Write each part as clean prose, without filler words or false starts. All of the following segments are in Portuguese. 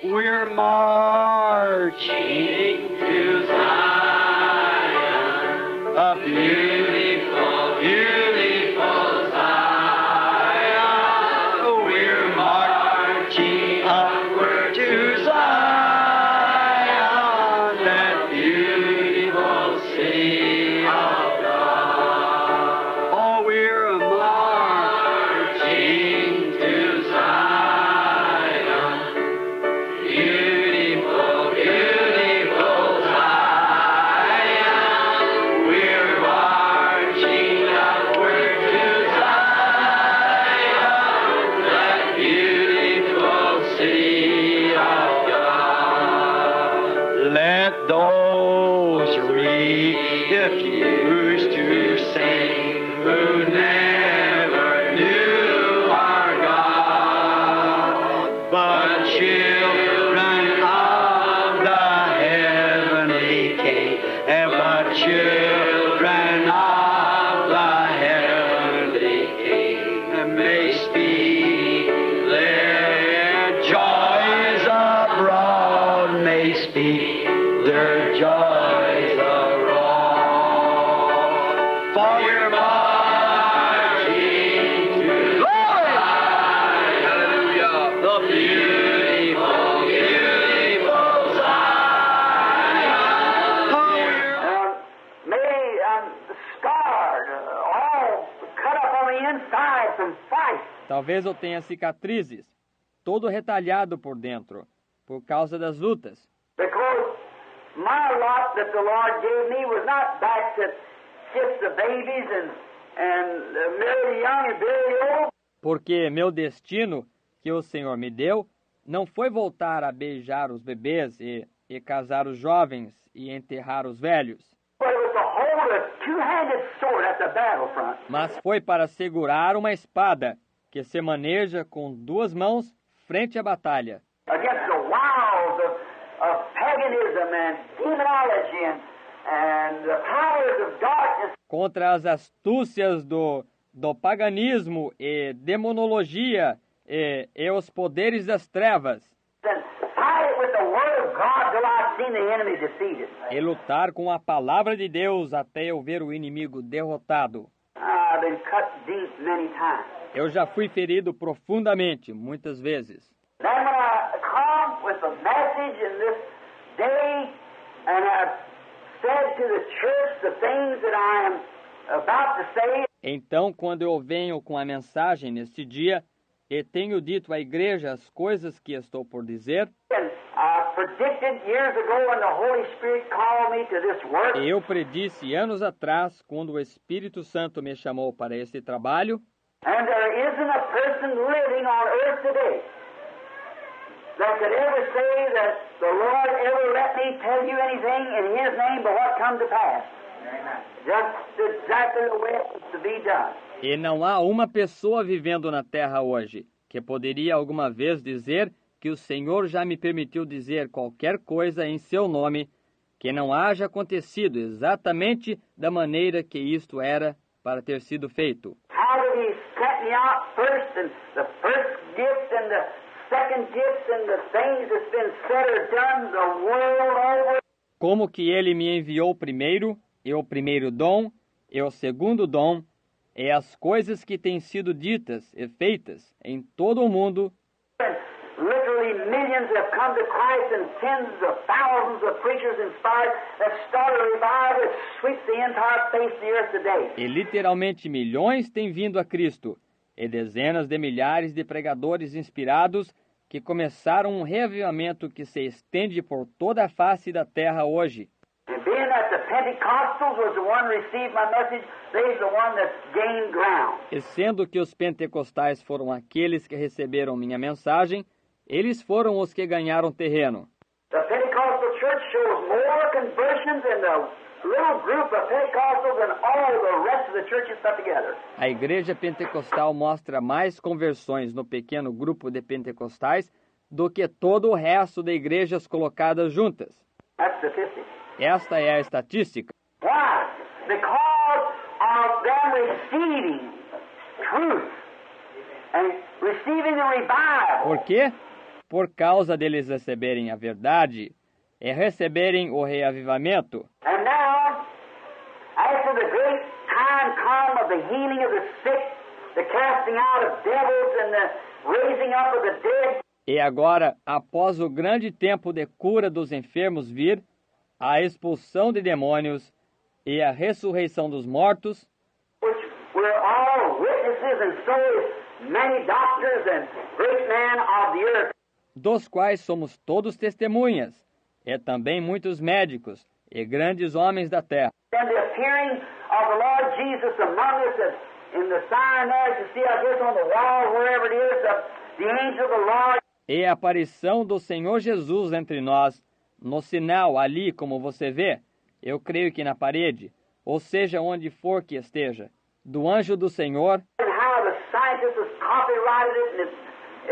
We're marching to Zion, a beautiful, beautiful Zion. We're marching upward to Zion, that beautiful city of God. Oh, we're marching to Zion, beautiful, beautiful Zion. We're marching upward to Zion, that beautiful city of God. Let those refuse to sing who never knew our God, but children of the heavenly King, and but children of the heavenly King may speak their joys abroad, may speak their joys abroad. For we're marching to hallelujah, the beautiful, beautiful Zion. Scarred, all cut up on the inside from fight. Talvez eu tenha cicatrizes, todo retalhado por dentro, por causa das lutas. Because my lot that the Lord gave me was not back to kiss the babies and marry the young and bury the old. Porque meu destino, que o Senhor me deu, não foi voltar a beijar os bebês e casar os jovens e enterrar os velhos, But it was to hold a two-handed sword at the battlefront. mas foi para segurar uma espada que se maneja com duas mãos frente à batalha, Against the wiles of paganism and demonology and the powers of darkness. contra as astúcias do paganismo e demonologia e os poderes das trevas, And fight it with the word of God till I've seen the enemy defeated. e lutar com a palavra de Deus até eu ver o inimigo derrotado. I've been cut deep many times. Eu já fui ferido profundamente, muitas vezes. Then when I come with a message in this day, and I've said to the church the things that I am about to say, Então, quando eu venho com a mensagem neste dia, e tenho dito à igreja as coisas que estou por dizer, and I predicted years ago when the Holy Spirit called me to this work, eu predisse anos atrás, quando o Espírito Santo me chamou para esse trabalho, and there isn't a person living on earth today that could ever say that the Lord ever let me tell you anything in His name but what come to pass. Just exactly the way it was to be done. e não há uma pessoa vivendo na terra hoje que poderia alguma vez dizer que o Senhor já me permitiu dizer qualquer coisa em seu nome que não haja acontecido exatamente da maneira que isto era para ter sido feito. How did He set me out first, and the first gift and the second gift and the things that's been said or done the world over? Como que ele me enviou primeiro, e o primeiro dom, e o segundo dom, e as coisas que têm sido ditas e feitas em todo o mundo, And literally millions have come to Christ, and tens of thousands of preachers inspired that started a revival that sweeps the entire face of the earth today. e literalmente milhões têm vindo a Cristo, e dezenas de milhares de pregadores inspirados que começaram um reavivamento que se estende por toda a face da terra hoje. And being that the Pentecostals was the one who received my message, they's the one that gained ground. E sendo que os pentecostais foram aqueles que receberam minha mensagem, eles foram os que ganharam terreno. The Pentecostal church shows more conversions in the little group of Pentecostals than all the rest of the churches put together. A igreja pentecostal mostra mais conversões no pequeno grupo de pentecostais do que todo o resto de igrejas colocadas juntas. That's statistic. Esta é a estatística. Why? Because of them receiving truth and receiving the revival. Por quê? por causa deles receberem a verdade e receberem o reavivamento. And now, after the great time come of the healing of the sick, the casting out of devils and the raising up of the dead, E agora, após o grande tempo de cura dos enfermos vir, a expulsão de demônios e a ressurreição dos mortos, which we're all witnesses, and so is many doctors and great men of the earth. dos quais somos todos testemunhas, e também muitos médicos e grandes homens da terra. And the appearing of the Lord Jesus among us in the sign there, you see, I guess on the wall, wherever it is, the angel of the Lord. E a aparição do Senhor Jesus entre nós, no sinal ali, como você vê, eu creio que na parede, ou seja, onde for que esteja, do anjo do Senhor, And how the scientists has copyrighted it, and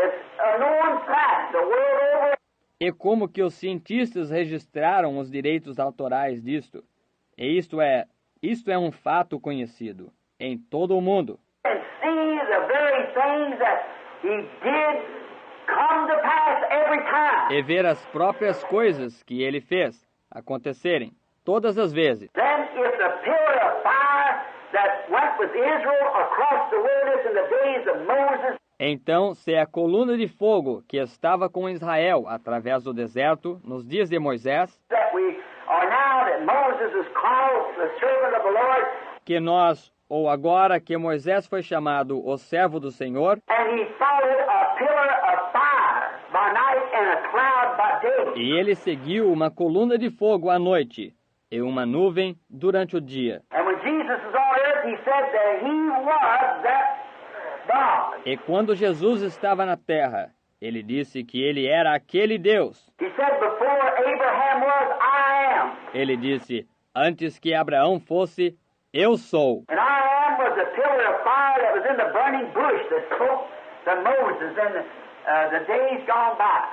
it's a known fact the world over. e como que os cientistas registraram os direitos autorais disto. E isto é um fato conhecido em todo o mundo. And see the very things that he did come to pass every time. E ver as próprias coisas que ele fez acontecerem todas as vezes. Then if the pillar of fire that went with Israel across the wilderness in the days of Moses, Então, se a coluna de fogo que estava com Israel através do deserto nos dias de Moisés, that we are now, that Moses is called the servant of the Lord, que nós, ou agora que Moisés foi chamado o servo do Senhor, and he followed a pillar of fire by night and a cloud by day. e ele seguiu uma coluna de fogo à noite e uma nuvem durante o dia. And when Jesus was on earth, he said that he was that God. E quando Jesus estava na terra, ele disse que ele era aquele Deus. He said, before Abraham was, I am. Ele disse, antes que Abraão fosse, eu sou. And I am was the pillar of fire that was in the burning bush that spoke to Moses in the days gone by.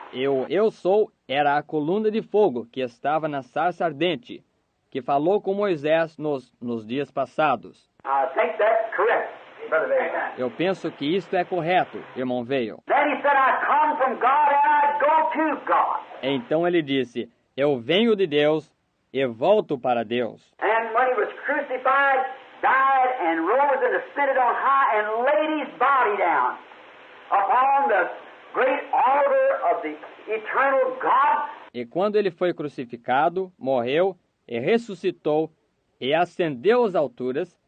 Eu sou era a coluna de fogo que estava na sarça ardente, que falou com Moisés nos dias passados. I think that's correct, Brother Van. Eu penso que isto é correto, irmão Veio. Then he said, I come from God and I go to God. Então ele disse, eu venho de Deus e volto para Deus. And when he was crucified, died, and rose and ascended on high, and laid his body down upon the great altar of the eternal God. E quando ele foi crucificado, morreu e ressuscitou e ascendeu às alturas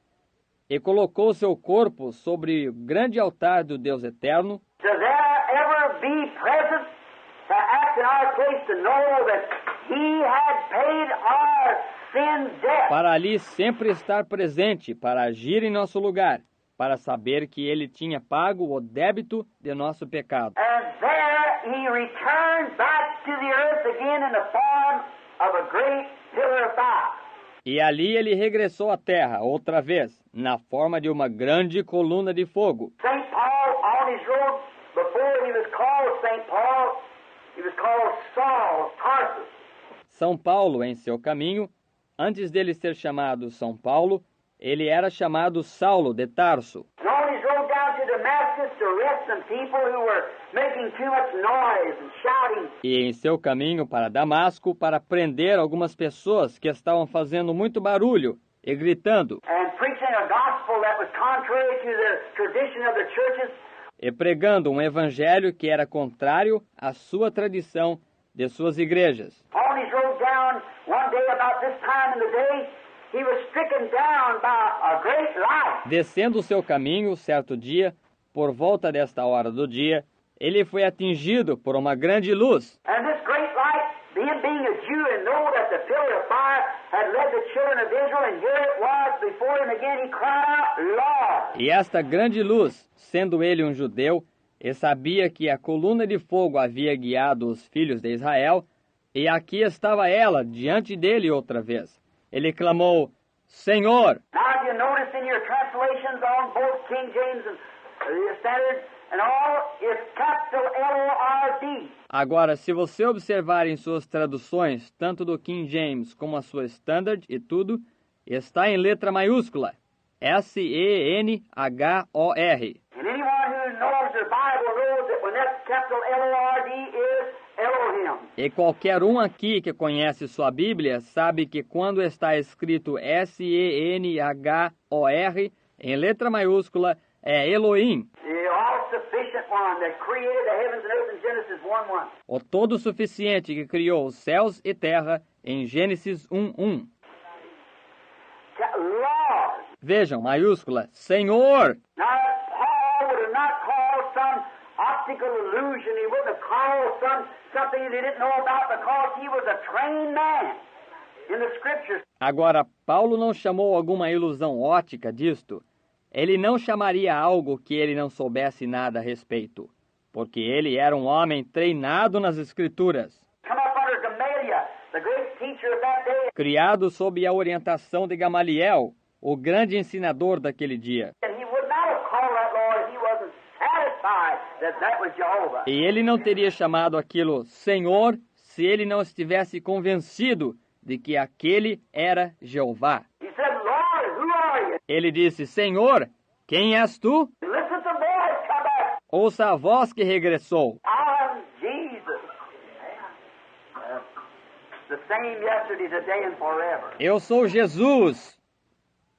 e colocou seu corpo sobre o grande altar do Deus eterno, To there ever be present to act in our place, to know that he had paid our sin debt. para ali sempre estar presente, para agir em nosso lugar, para saber que ele tinha pago o débito de nosso pecado. And there he returned back to the earth again in the form of a great pillar of fire. E ali ele regressou à terra outra vez, na forma de uma grande coluna de fogo. St. Paul on his road, before he was called St. Paul, he was called Saul of Tarsus. São Paulo, em seu caminho, antes dele ser chamado São Paulo, ele era chamado Saulo de Tarso. And on his road down to Damascus to arrest some people who were making too much noise and shouting. E em seu caminho para Damasco, para prender algumas pessoas que estavam fazendo muito barulho e gritando, And preaching a gospel that was contrary to the tradition of the churches. e pregando um evangelho que era contrário à sua tradição de suas igrejas. On his road down one day about this time in the day, he was stricken down by a great light. Descendo o seu caminho, certo dia, por volta desta hora do dia, ele foi atingido por uma grande luz. And this great light, him being a Jew and know that the pillar of fire had led the children of Israel, and here it was before him again, he cried out, Lord. E esta grande luz, sendo ele um judeu, e sabia que a coluna de fogo havia guiado os filhos de Israel, e aqui estava ela diante dele outra vez. Ele clamou, Senhor! Now if you notice in your translations on both King James and the Standard and all, it's capital L-O-R-D. Agora, se você observar em suas traduções, tanto do King James como a sua Standard e tudo, está em letra maiúscula, S-E-N-H-O-R. And anyone who knows their Bible knows that when that capital L-O-R-D is E qualquer um aqui que conhece sua Bíblia sabe que quando está escrito S-E-N-H-O-R, em letra maiúscula, é Elohim, The all-sufficient one that created the heavens and earth in Genesis 1:1. o todo-suficiente que criou os céus e terra, em Gênesis 1:1. Lord. Vejam, maiúscula, Senhor. Now, Paul would have not called some optical illusion. He wouldn't have called something that he didn't know about because he was a trained man in the Scriptures. Agora, Paulo não chamou alguma ilusão ótica disto. Ele não chamaria algo que ele não soubesse nada a respeito, porque ele era um homem treinado nas Escrituras, Come up under Gamaliel, the great teacher of that day. criado sob a orientação de Gamaliel, o grande ensinador daquele dia. And he would not have called that Lord if he wasn't satisfied that that was Jehovah. E ele não teria chamado aquilo Senhor se ele não estivesse convencido de que aquele era Jeová. He said, Lord, who are you? Ele disse, Senhor, quem és tu? Listen to the voice come back. Ouça a voz que regressou. I'm Jesus. The same yesterday, today, and forever. Eu sou Jesus,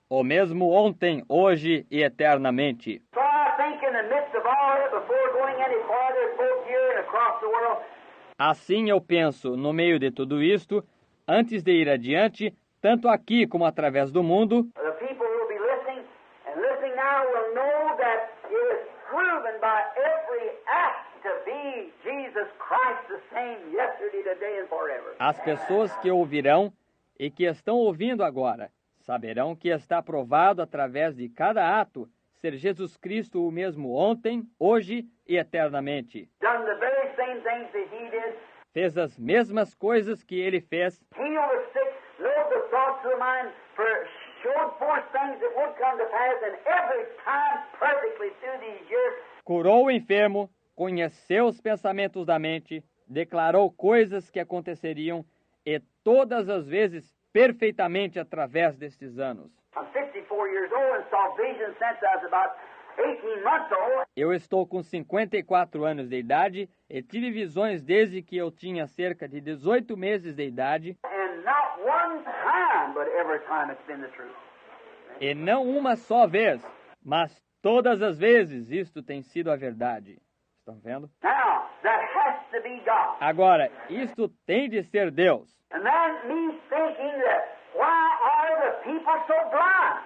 o mesmo ontem, hoje e eternamente. So I think in the midst of all that, before going any farther, both here and across the world, Assim eu penso, no meio de tudo isto, antes de ir adiante, tanto aqui como através do mundo, the people who will be listening and listening now will know that it is proven by every act to be Jesus Christ the same yesterday, today, and forever. as pessoas que ouvirão e que estão ouvindo agora saberão que está provado através de cada ato ser Jesus Cristo o mesmo ontem, hoje e eternamente. Done the very same things that he did. Fez as mesmas coisas que ele fez, Healed the sick, knowed the thoughts of the mind, showed forth things that would come to pass, and every time perfectly through these years, curou o enfermo, conheceu os pensamentos da mente, declarou coisas que aconteceriam e todas as vezes perfeitamente através destes anos. I'm 54 years old and saw visions since I was about 18 months old. Eu estou com 54 anos de idade e tive visões desde que eu tinha cerca de 18 meses de idade, And not one time, but every time it's been the truth. e não uma só vez, mas todas as vezes isto tem sido a verdade. Estão vendo? Now, that has to be God. Agora, isto tem de ser Deus. And then me thinking that, why are the people so blind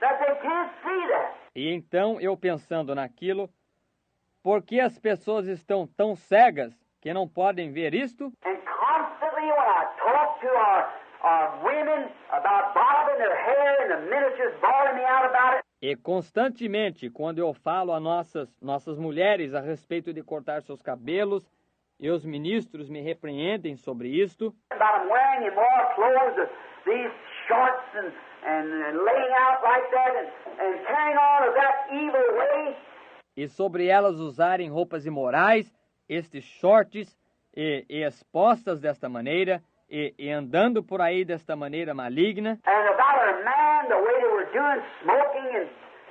that they can't see that? E então eu pensando naquilo, por que as pessoas estão tão cegas que não podem ver isto? And constantly when I talk to our women about bobbing their hair and the ministers bawling me out about it, E constantemente, quando eu falo a nossas mulheres a respeito de cortar seus cabelos, e os ministros me repreendem sobre isto, about them wearing immoral clothes, these shorts and laying out like that and carrying on of that evil way, e sobre elas usarem roupas imorais, estes shorts, e expostas desta maneira, e andando por aí desta maneira maligna, and about our man, the way they were doing, smoking and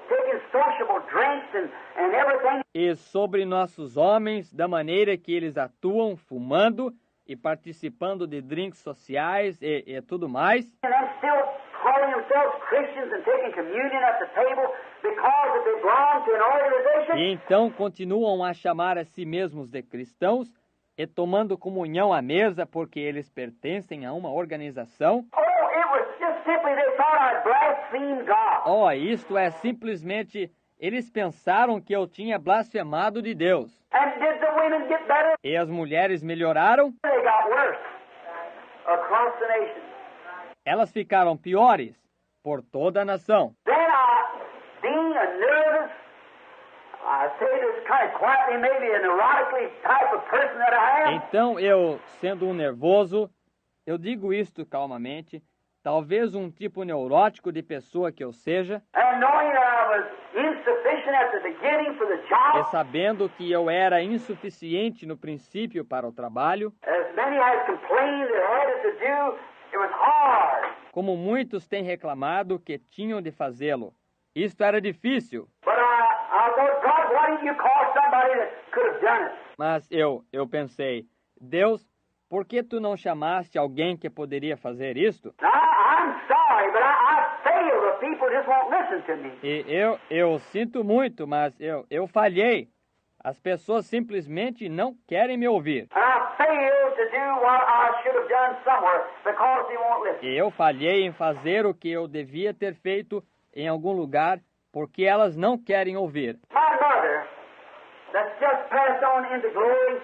taking sociable drinks and everything. e sobre nossos homens, da maneira que eles atuam, fumando e participando de drinks sociais e tudo mais, And then still calling themselves Christians and taking communion at the table because they belong to an organization. e então continuam a chamar a si mesmos de cristãos e tomando comunhão à mesa porque eles pertencem a uma organização. Oh, it was just simply they thought I blasphemed God. Oh, isto é simplesmente, eles pensaram que eu tinha blasfemado de Deus. And did the women get better? E as mulheres melhoraram, They got worse across the nation. elas ficaram piores por toda a nação. Then being a nervous, I say this kind of quietly, maybe a neurotically type of person that I am, Então eu, sendo um nervoso, eu digo isto calmamente, talvez um tipo neurótico de pessoa que eu seja, and knowing that I was insufficient at the beginning for the e job, sabendo que eu era insuficiente no princípio para o trabalho, as many had complained that had it to do, it was hard. como muitos têm reclamado que tinham de fazê-lo. Isto era difícil, But I thought, God, why didn't you call somebody that could have done it? mas eu pensei, Deus, por que tu não chamaste alguém que poderia fazer isto? Now, I'm sorry, but I failed. The people just won't listen to me. E eu sinto muito, mas eu falhei. As pessoas simplesmente não querem me ouvir. And I failed to do what I should have done somewhere because they won't listen. E eu falhei em fazer o que eu devia ter feito em algum lugar porque elas não querem ouvir. My mother, that's just passed on into glory,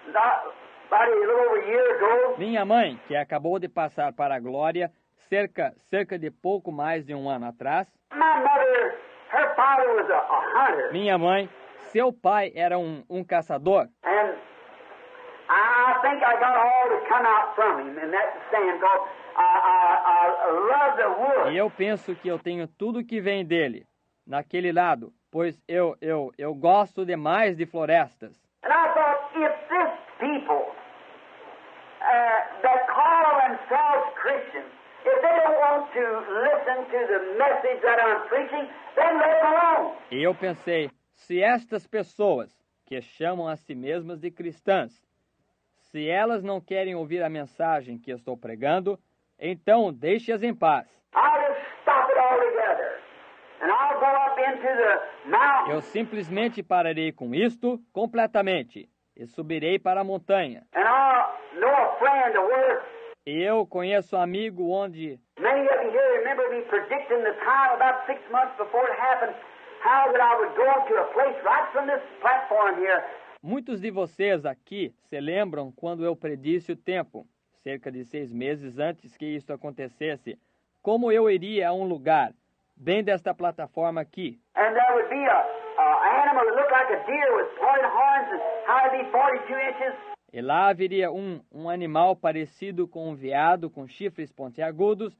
about a little over a year ago, Minha mãe, que acabou de passar para a glória cerca de pouco mais de um ano atrás. my mother, her father was a hunter. Minha mãe, seu pai era um caçador. And I think I got all that come out from him in that stand because I love the wood. E eu penso que eu tenho tudo que vem dele, naquele lado, pois eu gosto demais de florestas. And I thought, if this people that call themselves Christians, if they don't want to listen to the message that I'm preaching, then let them alone. E eu pensei, se estas pessoas, que chamam a si mesmas de cristãs, se elas não querem ouvir a mensagem que estou pregando, então deixe-as em paz. I'll just stop it altogether. And I'll go up into the mountain. Eu simplesmente pararei com isto completamente e subirei para a montanha. And I'll know a friend where E eu conheço um amigo onde many of you here remember me predicting the time about 6 months before it happened, how that I would go to a place right from this platform here. muitos de vocês aqui se lembram quando eu predisse o tempo, cerca de 6 meses antes que isto acontecesse, como eu iria a um lugar, bem desta plataforma aqui. And there would be a animal that looked like a deer with pointed horns and how it'd be 42 inches. E lá haveria um animal parecido com um veado com chifres pontiagudos,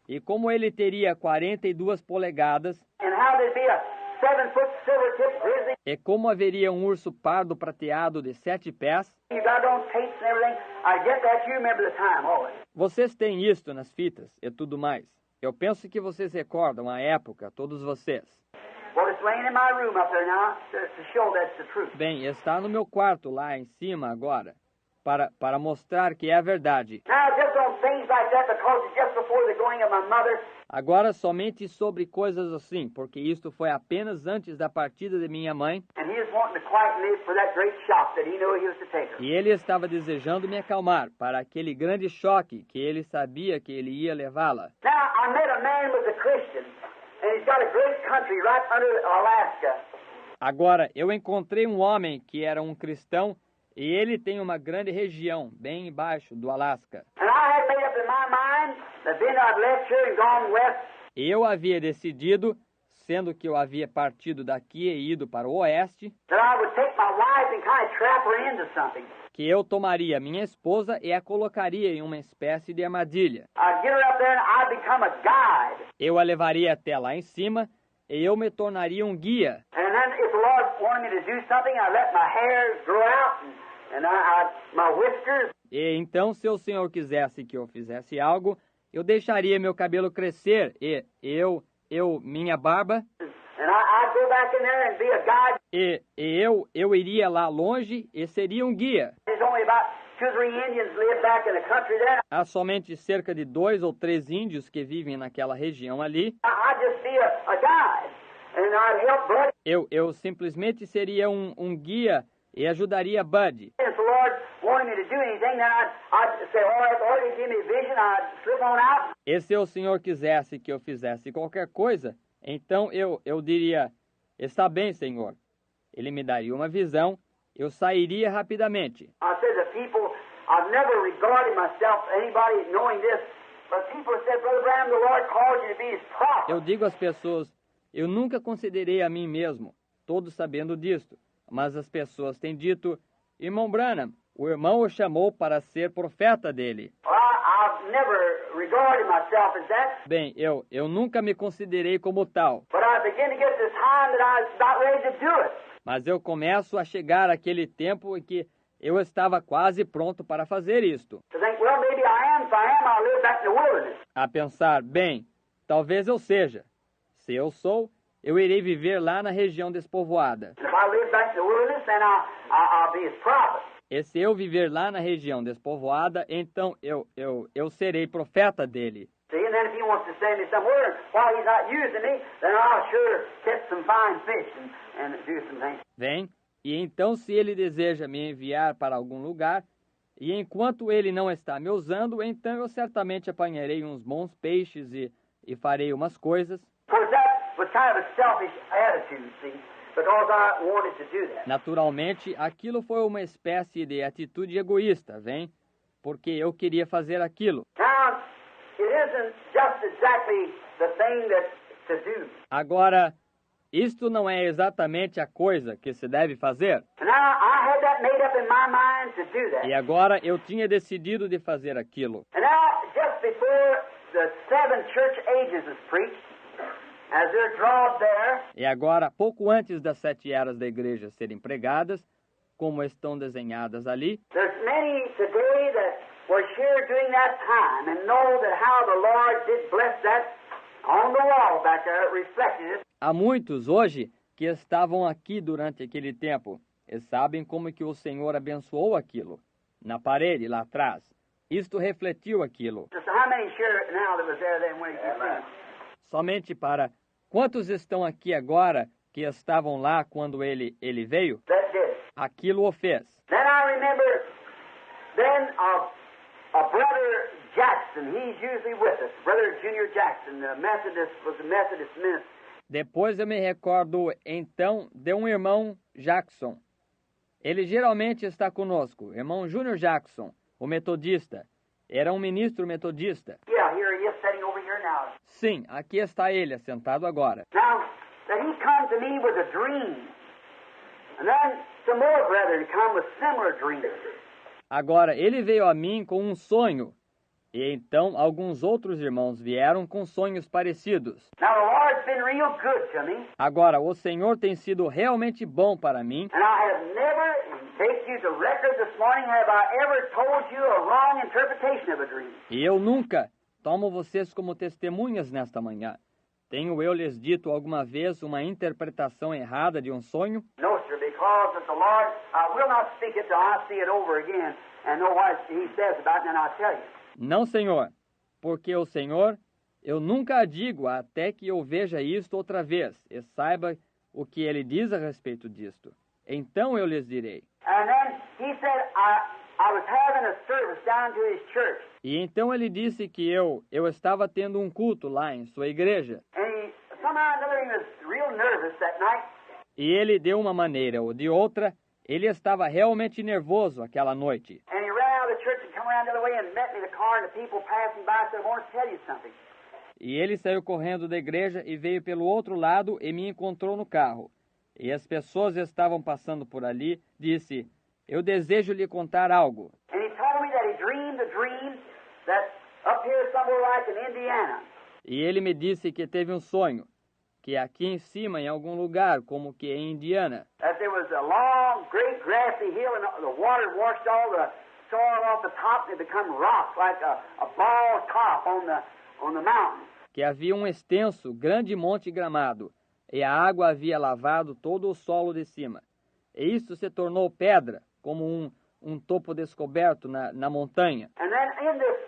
e como ele teria 42 polegadas, And how there'd be a 7-foot silver-tipped grizzly. e como haveria um urso pardo prateado de 7 pés. You got it on tapes and everything. I get that. You remember the time, always. Vocês têm isto nas fitas e tudo mais. Eu penso que vocês recordam a época, todos vocês. Well, it's laying in my room up there now to show that's the truth. Bem, está no meu quarto lá em cima agora, para mostrar que é a verdade. Now, just on things like that, because it's just before the going of my mother, Agora somente sobre coisas assim, porque isto foi apenas antes da partida de minha mãe, and he was wanting to quieten me for that great shock that he knew he was to take her. e ele estava desejando me acalmar para aquele grande choque que ele sabia que ele ia levá-la. Now, I met a man who was a Christian, and he's got a great country right under Alaska. Agora, eu encontrei um homem que era um cristão, e ele tem uma grande região, bem embaixo do Alasca. And I had made up in my mind that then I'd left here and gone west. E eu havia decidido, sendo que eu havia partido daqui e ido para o oeste, That I would take my wife and kind of trap her into something. que eu tomaria minha esposa e a colocaria em uma espécie de armadilha. I'd get her up there and I'd become a guide. Eu a levaria até lá em cima e eu me tornaria um guia. And then if the Lord wanted me to do something, I'd let my hair grow out and my whiskers. E então, se o Senhor quisesse que eu fizesse algo, eu deixaria meu cabelo crescer e minha barba, And I'd go back in there and be a guide. e eu iria lá longe e seria um guia. There's only about 2 or 3 Indians live back in the country there. Há somente cerca de 2 ou 3 índios que vivem naquela região ali. I'd just be a guide. And I'd help Bud. Eu simplesmente seria um guia e ajudaria Bud. If the Lord wanted me to do anything, then I'd say, all right, Lord, you give me a vision. I'd slip on out. E se o Senhor quisesse que eu fizesse qualquer coisa, então eu diria, está bem, Senhor. Ele me daria uma visão, eu sairia rapidamente. I said to people, I've never regarded myself, anybody knowing this, but people said, Brother Branham, the Lord called you to be his prophet. Eu digo às pessoas, eu nunca considerei a mim mesmo, todos sabendo disto, mas as pessoas têm dito, irmão Branham, o irmão o chamou para ser profeta dele. Well, I've never regarded myself as that, Bem, eu nunca me considerei como tal, but I begin to get this time that I was about ready to do it. mas eu começo a chegar àquele tempo em que eu estava quase pronto para fazer isto. To think, well, maybe I am. If I am, I'll live back in the wilderness. A pensar, bem, talvez eu seja. Se eu sou, eu irei viver lá na região despovoada. And if I live back in the wilderness, then I'll be his prophet. E se eu viver lá na região despovoada, então eu serei profeta dele. See, and then if he wants to send me somewhere, while he's not using me, then I'll sure catch some fine fish and do some things. Vem, e então se ele deseja me enviar para algum lugar, e enquanto ele não está me usando, então eu certamente apanharei uns bons peixes e farei umas coisas. Of course, that was kind of a selfish attitude, see, because I wanted to do that. Naturalmente, aquilo foi uma espécie de atitude egoísta, vem? Porque eu queria fazer aquilo. Now, it isn't just exactly the thing that to do. Agora, isto não é exatamente a coisa que se deve fazer. And now, I had that made up in my mind to do that. E agora eu tinha decidido de fazer aquilo. And now, just before the 7 church ages is preached, as they're drawn there, E agora, pouco antes das 7 eras da igreja serem pregadas, como estão desenhadas ali, there's many today that was here during that time and know that how the Lord did bless that on the wall back there, it reflected it. há muitos hoje que estavam aqui durante aquele tempo e sabem como que o Senhor abençoou aquilo. Na parede, lá atrás. Isto refletiu aquilo. Just how many sure now that was there then when it came? Somente para quantos estão aqui agora que estavam lá quando ele veio? That did. Aquilo o fez. Then I remember then a brother Jackson, he's usually with us. Brother Junior Jackson, the Methodist, was the Methodist minister. Depois eu me recordo, então, de um irmão Jackson. Ele geralmente está conosco, irmão Júnior Jackson, o metodista. Era um ministro metodista. Yeah, here he is sitting over here now. Sim, aqui está ele, assentado agora. Now, that he come to me with a dream. And then some more brethren come with similar dreams. Agora, ele veio a mim com um sonho. E então alguns outros irmãos vieram com sonhos parecidos. Now, the Lord's been real good to me. Agora, o Senhor tem sido realmente bom para mim. And I have never, and take you to record this morning, have I ever told you a wrong interpretation of a dream. E eu nunca tomo vocês como testemunhas nesta manhã. Tenho eu lhes dito alguma vez uma interpretação errada de um sonho? No, sir, because of the Lord, I will not speak it till I see it over again and know what he says about it, and I'll tell you. Não, Senhor, porque o Senhor, eu nunca a digo até que eu veja isto outra vez e saiba o que ele diz a respeito disto. Então eu lhes direi. And then he said, I was having a service down to his church. E então ele disse que eu estava tendo um culto lá em sua igreja. And somehow or another he was real nervous that night. E ele, de uma maneira ou de outra, ele estava realmente nervoso aquela noite. And he ran out of the church and come around the other way and met me in the car, and the people passing by said, I want to tell you something. E ele saiu correndo da igreja e veio pelo outro lado e me encontrou no carro. E as pessoas estavam passando por ali, disse, eu desejo lhe contar algo. And he told me that he dreamed a dream that up here somewhere like in Indiana. E ele me disse que teve um sonho, que aqui em cima, em algum lugar, como que em Indiana, That there was a long, great grassy hill, and the water washed all the soil off the top, and it become rocks like a bald top on the mountain. que havia um extenso, grande monte gramado, e a água havia lavado todo o solo de cima. E isso se tornou pedra, como um topo descoberto na montanha. And then in this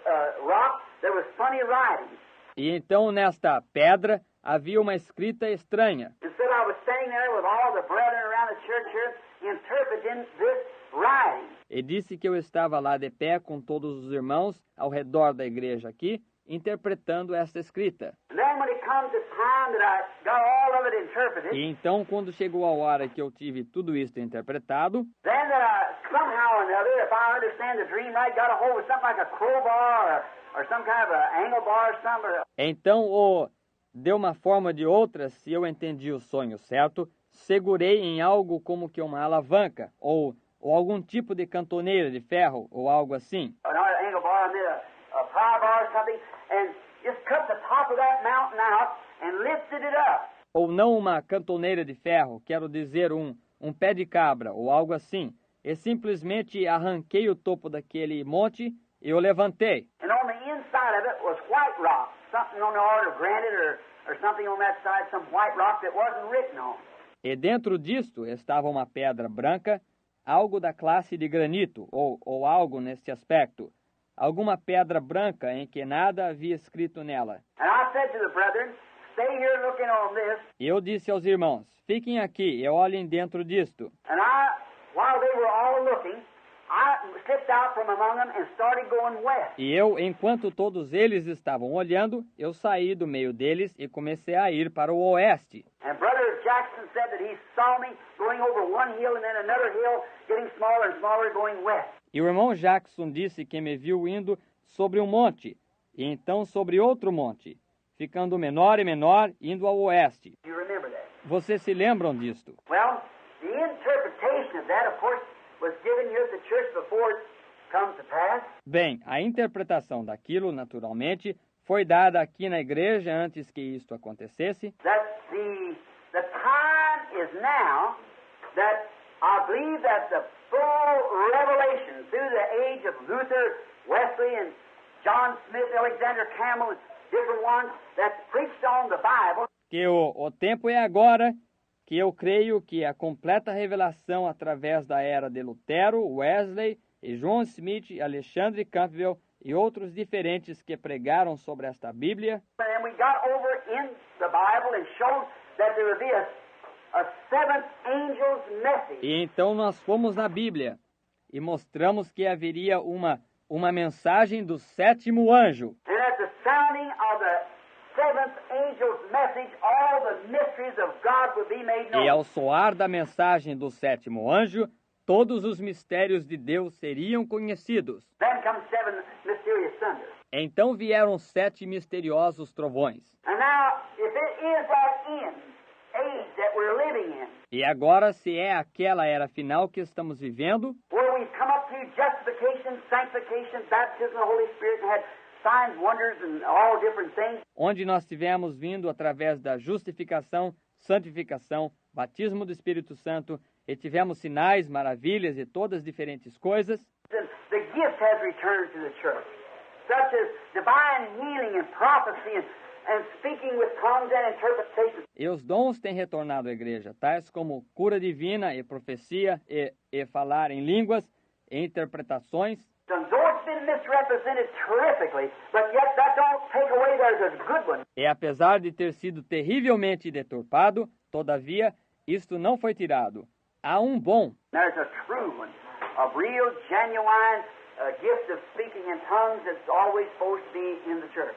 rock, there was funny writing. E então nesta pedra havia uma escrita estranha. It said I was standing there with all the brethren around the church here interpreting this writing. E disse que eu estava lá de pé com todos os irmãos ao redor da igreja aqui, interpretando esta escrita. And then when it comes to time that I got all of it interpreted, E então, quando chegou a hora que eu tive tudo isto interpretado, then somehow or another, if I understand the dream right, got a hold of something like a crowbar or some kind of an angle bar or something. então de uma forma ou de outra, se eu entendi o sonho certo, segurei em algo como que uma alavanca ou algum tipo de cantoneira de ferro ou algo assim. An angle bar, I mean a pry bar or something, and just cut the top of that mountain out and lifted it up. Ou não uma cantoneira de ferro, quero dizer um pé de cabra ou algo assim. E simplesmente arranquei o topo daquele monte e o levantei. And on the inside of it was white rock, something on the order of granite or something on that side, some white rock that wasn't written on. E dentro disto estava uma pedra branca, algo da classe de granito, ou algo neste aspecto, alguma pedra branca em que nada havia escrito nela. And I said to the brethren, stay here looking on this. E eu disse aos irmãos, fiquem aqui e olhem dentro disto. And while they were all looking, I slipped out from among them and started going west. E eu, enquanto todos eles estavam olhando, eu saí do meio deles e comecei a ir para o oeste. And Brother Jackson said that he saw me going over one hill and then another hill, getting smaller and smaller, going west. E o irmão Jackson disse que me viu indo sobre um monte, e então sobre outro monte, ficando menor e menor, indo ao oeste. You remember that? Vocês se lembram disto? Well, the interpretation of that, of course, was given here at the church before it comes to pass. Bem, a interpretação daquilo, naturalmente, foi dada aqui na igreja antes que isto acontecesse, That the time is now that I believe that the full revelation through the age of Luther, Wesley, and John Smith, Alexander Campbell, and different ones that preached on the Bible. que o tempo é agora, que eu creio que a completa revelação através da era de Lutero, Wesley, e John Smith, Alexandre Campbell e outros diferentes que pregaram sobre esta Bíblia, And we got over in the Bible and showed that there would be a seventh angel's message. e então nós fomos na Bíblia e mostramos que haveria uma mensagem do sétimo anjo. And at the sounding of the seventh angel's message, all the mysteries of God would be made E known. ao soar da mensagem do sétimo anjo, todos os mistérios de Deus seriam conhecidos. Then comes seven mysterious thunders. Então vieram 7 misteriosos trovões. And now, if it is that end age that we're living in, E agora, se é aquela era final que estamos vivendo, where we've come up through justification, sanctification, baptism of the Holy Spirit, and had signs, wonders, and all different things, onde nós tivemos vindo através da justificação, santificação, batismo do Espírito Santo, e tivemos sinais, maravilhas e todas as diferentes coisas, then the gift has returned to the church, such as divine healing and prophecy and speaking with tongues and interpretation. e os dons têm retornado à igreja, tais como cura divina e profecia e falar em línguas e interpretações. And though it's been misrepresented terrifically, but yet that don't take away there's a good one. E apesar de ter sido terrivelmente deturpado, todavia, isto não foi tirado. Há um bom, There's a true one, a real, genuine gift of speaking in tongues that's always supposed to be in the church.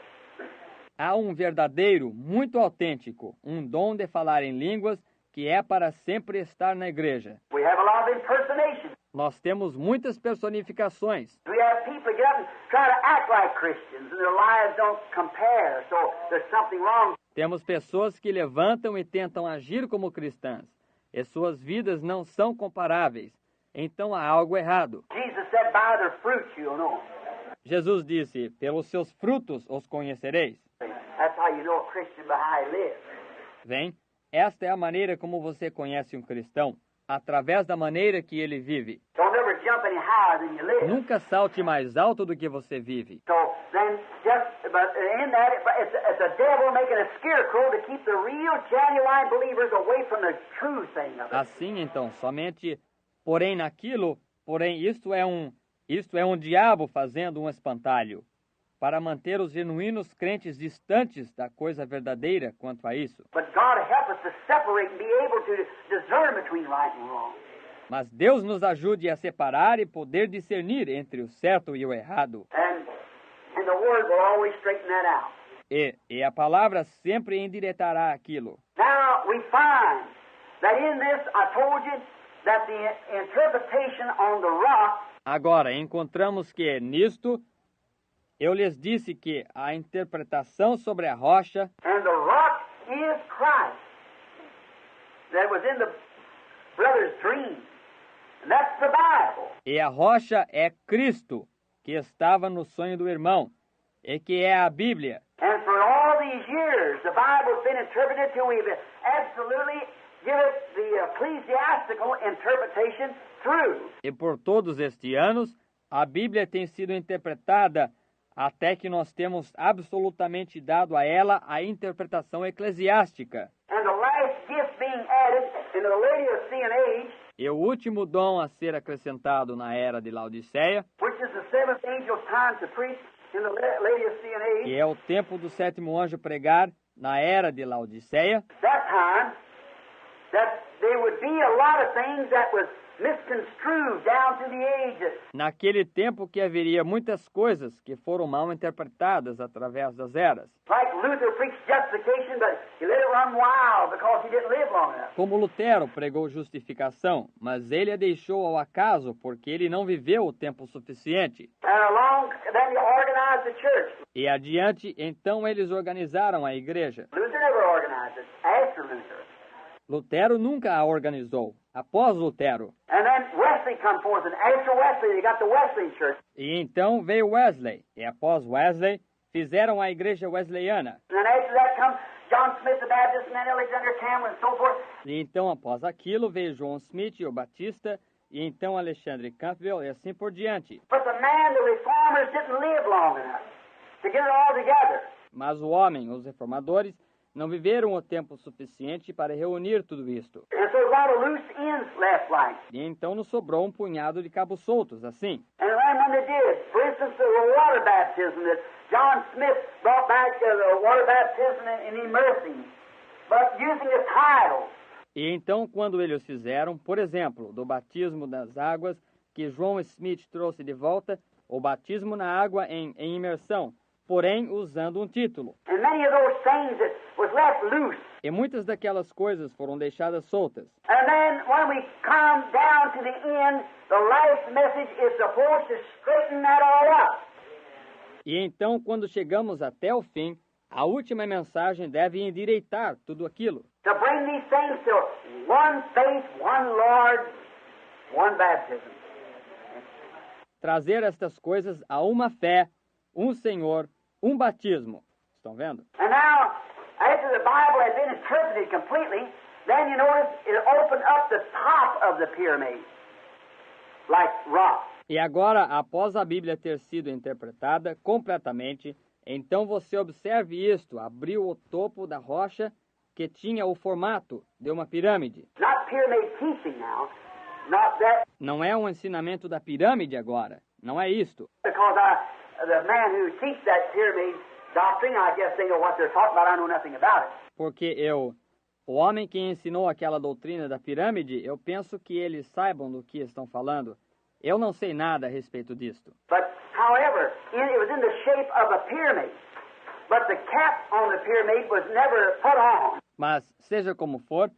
há um verdadeiro, muito autêntico, um dom de falar em línguas que é para sempre estar na igreja. We have a lot of impersonations. Nós temos muitas personificações. We have people get up and try to act like Christians, and their lives don't compare, so there's something wrong. Temos pessoas que levantam e tentam agir como cristãs, e suas vidas não são comparáveis. Então há algo errado. Jesus said, by their fruits you'll know. Jesus disse, pelos seus frutos os conhecereis. That's how you know a Christian by how he lives. Vem, esta é a maneira como você conhece um cristão, através da maneira que ele vive. Don't ever jump any higher than you live. Nunca salte mais alto do que você vive. So then, but in that, it's a devil making a scarecrow to keep the real, genuine believers away from the true thing of it. Assim, então, somente, isto é um diabo fazendo um espantalho, para manter os genuínos crentes distantes da coisa verdadeira quanto a isso. But God help us to separate and be able to discern between right and wrong. Mas Deus nos ajude a separar e poder discernir entre o certo e o errado. And the Word will always straighten that out. E a palavra sempre endireitará aquilo. Now we find that in this, I told you that the interpretation on the rock Agora, encontramos que nisto, eu lhes disse que a interpretação sobre a rocha, and the rock is Christ that was in the brother's dream. And that's the Bible. e a rocha é Cristo, que estava no sonho do irmão, e que é a Bíblia. And for all these years, the Bible's been interpreted till we've absolutely give it the ecclesiastical interpretation through. E por todos estes anos, a Bíblia tem sido interpretada até que nós temos absolutamente dado a ela a interpretação eclesiástica. And the last gift being added in the Laodicean age E o último dom a ser acrescentado na era de Laodiceia, which is the seventh angel's time to preach in the Laodicean age, que é o tempo do sétimo anjo pregar na era de Laodiceia, that time, that there would be a lot of things that was misconstrued down through the ages. naquele tempo que haveria muitas coisas que foram mal interpretadas através das eras. Like Luther preached justification, but he let it run wild because he didn't live long enough. Como Lutero pregou justificação, mas ele a deixou ao acaso porque ele não viveu o tempo suficiente. And along, then he organized the church. E adiante, então eles organizaram a igreja. Luther never organized it. After Luther. Lutero nunca a organizou, após Lutero. And then Wesley come forth, and after Wesley, they got the Wesleyan church. E então veio Wesley, e após Wesley, fizeram a igreja wesleyana. And then after that comes John Smith the Baptist, and then Alexander Campbell, and so forth. E então, após aquilo, veio João Smith, o Batista, e então Alexandre Campbell, e assim por diante. But the reformers didn't live long enough to get it all together. Mas o homem, os reformadores, não viveram o tempo suficiente para reunir tudo isto. And so a lot of loose ends left like. E então nos sobrou um punhado de cabos soltos, assim. And then when they did, for instance, the water baptism that John Smith brought back the water baptism in immersing, but using the title. E então, quando eles fizeram, por exemplo, do batismo das águas que João Smith trouxe de volta, o batismo na água em imersão, porém usando um título. And many of those things that was left loose. E muitas daquelas coisas foram deixadas soltas. And then when we come down to the end, the last message is supposed to straighten that all up. E então, quando chegamos até o fim, a última mensagem deve endireitar tudo aquilo. To bring these things to one faith, one Lord, one baptism. Trazer estas coisas a uma fé, um Senhor, um batismo. Estão vendo? And now, after the Bible had been interpreted completely, then you notice it opened up the top of the pyramid, like rock. E agora, após a Bíblia ter sido interpretada completamente, então você observe isto, abriu o topo da rocha que tinha o formato de uma pirâmide. Not pyramid teaching now, not that, Não é um ensinamento da pirâmide agora, não é isto. because the man who teach that pyramid doctrine, I guess they know what they're talking about. I know nothing about it. Porque o homem que ensinou aquela doutrina da pirâmide, eu penso que eles saibam do que estão falando. Eu não sei nada a respeito disto. But, however, it was in the shape of a pyramid. But the cap on the pyramid was never put on. Mas, seja como for,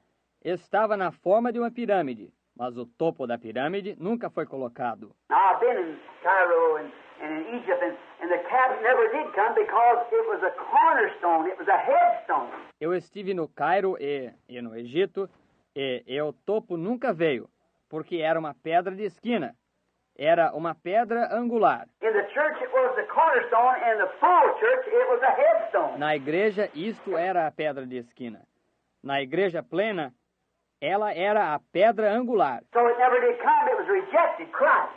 estava na forma de uma pirâmide, mas o topo da pirâmide nunca foi colocado. Now, I've been in Cairo and in Egypt, and the cap never did come because it was a cornerstone, it was a headstone. Eu estive no Cairo e no Egito, e o topo nunca veio, porque era uma pedra de esquina. Era uma pedra angular. In the church, it was the cornerstone, and the full church, it was a headstone. Na igreja, isto era a pedra de esquina. Na igreja plena, ela era a pedra angular. So it never did come, it was rejected, Christ.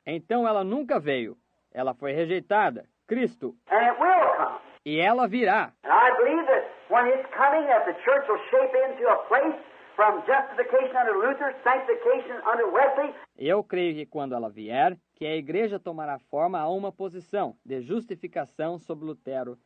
Então ela nunca veio. Ela foi rejeitada, Cristo. And it will come. E ela virá. And I believe that when it's coming, that the church will shape into a place from justification under Luther, sanctification under Wesley. Eu creio que quando ela vier, que a igreja tomará forma a uma posição de justificação sobre Lutero,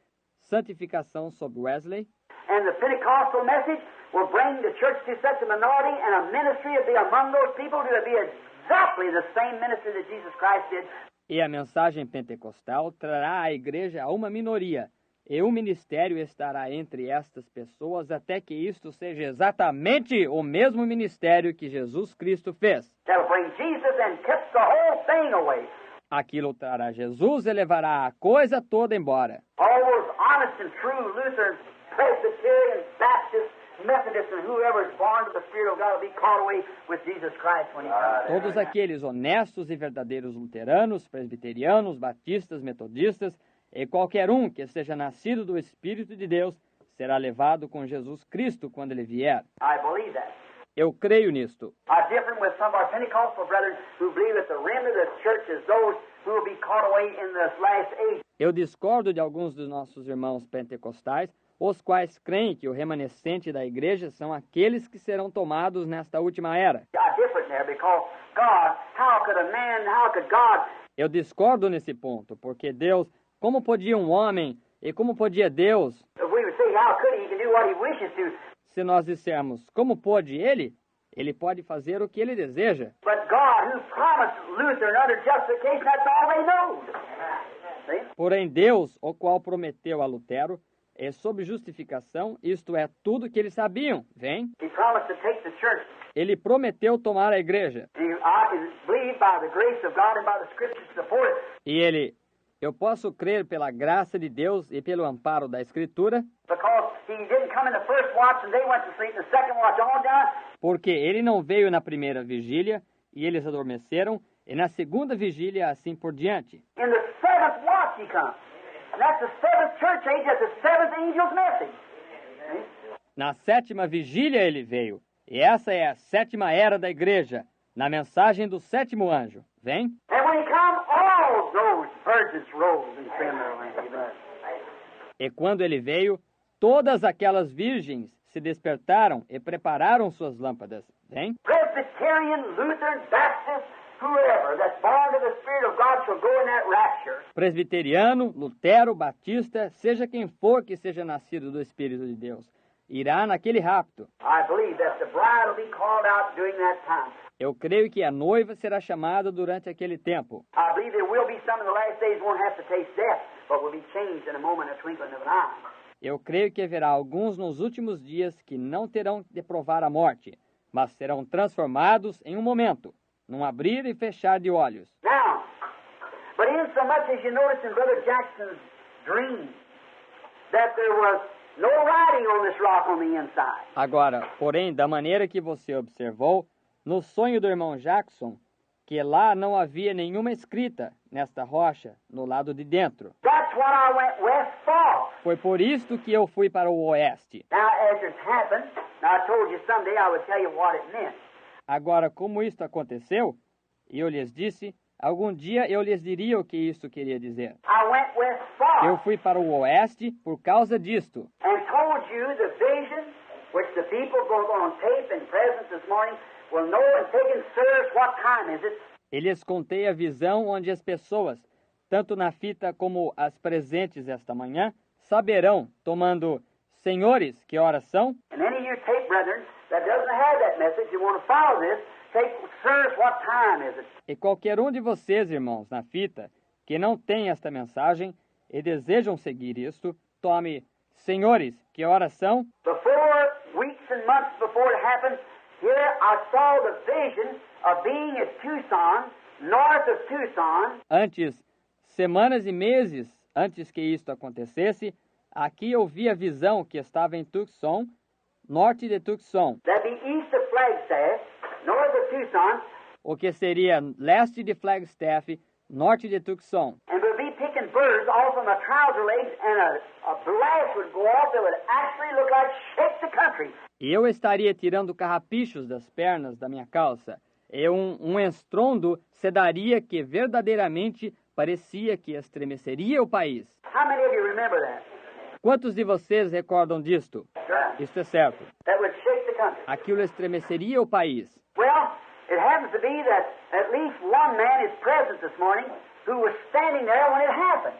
santificação sobre Wesley, And the Pentecostal message will bring the church to such a minority, and a ministry will be among those people to be exactly the same ministry that Jesus Christ did. e a mensagem pentecostal trará a igreja a uma minoria, e o ministério estará entre estas pessoas até que isto seja exatamente o mesmo ministério que Jesus Cristo fez. That'll bring Jesus and kept the whole thing away. Aquilo trará Jesus e levará a coisa toda embora. All those honest and true Lutherans, Presbyterians, Baptists, Methodists, and whoever is born of the Spirit of God will be caught away with Jesus Christ when He comes. Todos aqueles honestos e verdadeiros luteranos, presbiterianos, batistas, metodistas, e qualquer um que seja nascido do Espírito de Deus será levado com Jesus Cristo quando Ele vier. I believe that. Eu creio nisto. I differ with some of our Pentecostal brethren who believe that the remnant of the church is those who will be caught away in this last age. Eu discordo de alguns dos nossos irmãos pentecostais, os quais creem que o remanescente da igreja são aqueles que serão tomados nesta última era. Eu discordo nesse ponto, porque Deus, como podia um homem e como podia Deus, se nós dissermos como pode ele pode fazer o que ele deseja. Porém, Deus, o qual prometeu a Lutero, é sob justificação, isto é, tudo que eles sabiam, vem? Ele prometeu tomar a igreja. E eu posso crer pela graça de Deus e pelo amparo da Escritura, porque ele não veio na primeira vigília e eles adormeceram, e na segunda vigília assim por diante. Na sétima vigília ele veio, e essa é a sétima era da igreja, na mensagem do sétimo anjo. Vem? E quando ele veio, todas aquelas virgens se despertaram e prepararam suas lâmpadas. Vem? Presbyterian, Lutheran, Baptist, whoever that's born of the Spirit of God shall go in that rapture. Presbiteriano, Lutero, Batista, seja quem for que seja nascido do Espírito de Deus, irá naquele rapto. I believe that the bride will be called out during that time. Eu creio que a noiva será chamada durante aquele tempo. I believe there will be some in the last days won't have to taste death, but will be changed in a moment, a twinkling of an eye. Eu creio que haverá alguns nos últimos dias que não terão de provar a morte, mas serão transformados em um momento, num abrir e fechar de olhos. Now, but insomuch as you notice in Brother Jackson's dream that there was no writing on this rock on the inside. Agora, porém, da maneira que você observou, no sonho do irmão Jackson, que lá não havia nenhuma escrita nesta rocha, no lado de dentro. That's what I went west for. Foi por isto que eu fui para o oeste. Now, as it's happened, I told you someday I would tell you what it meant. Agora, como isto aconteceu, e eu lhes disse, algum dia eu lhes diria o que isto queria dizer. I went west for. Eu fui para o oeste por causa disto. And told you the vision which the people go on tape and present this morning will know and take and serve what time is it. E lhes contei a visão onde as pessoas, tanto na fita como as presentes esta manhã, saberão, tomando, senhores, que horas são? And any of you tape brethren that doesn't have that message, you want to follow this, take, sirs, what time is it? E qualquer um de vocês, irmãos, na fita, que não tem esta mensagem e desejam seguir isto, tome, senhores, que horas são? Before, weeks and months before it happened, here I saw the vision of being at Tucson, north of Tucson. Antes, semanas e meses antes que isto acontecesse, aqui eu vi a visão que estava em Tucson, norte de Tucson. That'd be east of Flagstaff, north of Tucson. O que seria leste de Flagstaff, norte de Tucson. And we'd be picking birds off of my trouser legs, and a blast would go off that would actually look like shake the country. E eu estaria tirando carrapichos das pernas da minha calça, e um estrondo se daria que verdadeiramente parecia que estremeceria o país. How many of you remember that? Quantos de vocês recordam disto? Right. Isto é certo. That would shake the country. Aquilo estremeceria o país. Well, it happens to be that at least one man is present this morning who was standing there when it happened.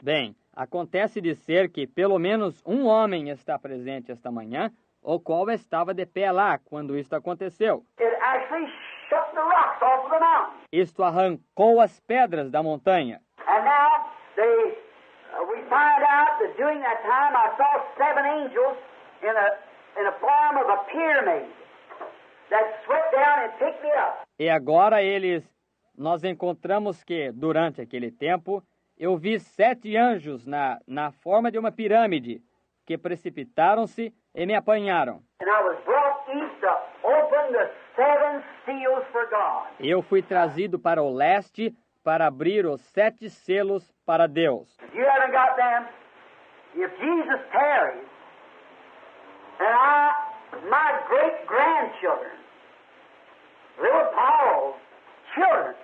Bem, acontece de ser que pelo menos um homem está presente esta manhã, o qual estava de pé lá quando isto aconteceu. It actually shook the rocks off of the mountain. Isto arrancou as pedras da montanha. And now we find out that during that time I saw 7 angels in a form of a pyramid that swept down and picked me up. E agora nós encontramos que, durante aquele tempo, eu vi 7 anjos na forma de uma pirâmide, que precipitaram-se e me apanharam. And I was brought east to open the 7 seals for God. Eu fui trazido para o leste para abrir os 7 selos para Deus. If you haven't got them, if Jesus tarries, and my great-grandchildren, little Paul's children,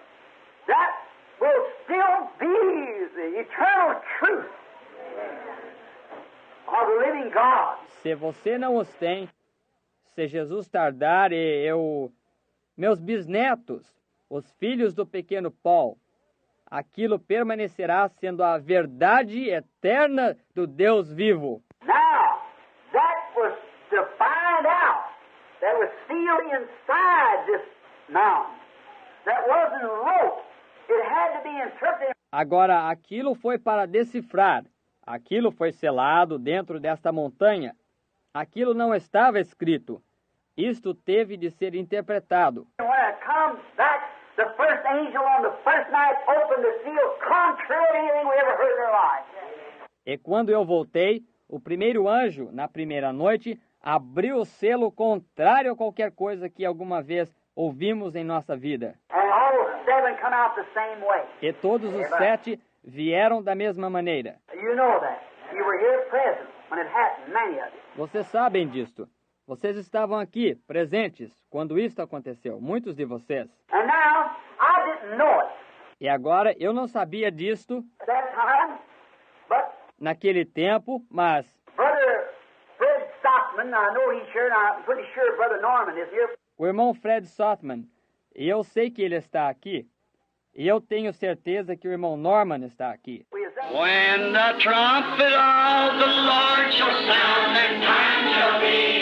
that will still be the eternal truth. of the living God. Se você não os tem, se Jesus tardar meus bisnetos, os filhos do pequeno Paul, aquilo permanecerá sendo a verdade eterna do Deus vivo. Now, that was to find out that was sealed inside this mountain. That wasn't wrote. It had to be interpreted. Agora, aquilo foi para decifrar. Aquilo foi selado dentro desta montanha. Aquilo não estava escrito. Isto teve de ser interpretado. When it comes back, the first angel on the first night opened the seal, contrary to anything we ever heard in our lives. E quando eu voltei, o primeiro anjo, na primeira noite, abriu o selo contrário a qualquer coisa que alguma vez ouvimos em nossa vida. And all 7 come out the same way. E todos os 7 vieram da mesma maneira. You know that. You were here present when it happened, many of you. Vocês sabem disto. Vocês estavam aqui, presentes, quando isto aconteceu, muitos de vocês. And now, I didn't know it E agora, eu não sabia disto at that time, but naquele tempo, mas Brother Fred Stockman, I know he's here, and I'm pretty sure Brother Norman is here. o irmão Fred Sotman, e eu sei que ele está aqui, e eu tenho certeza que o irmão Norman está aqui. When the trumpet of the Lord shall sound, and time shall be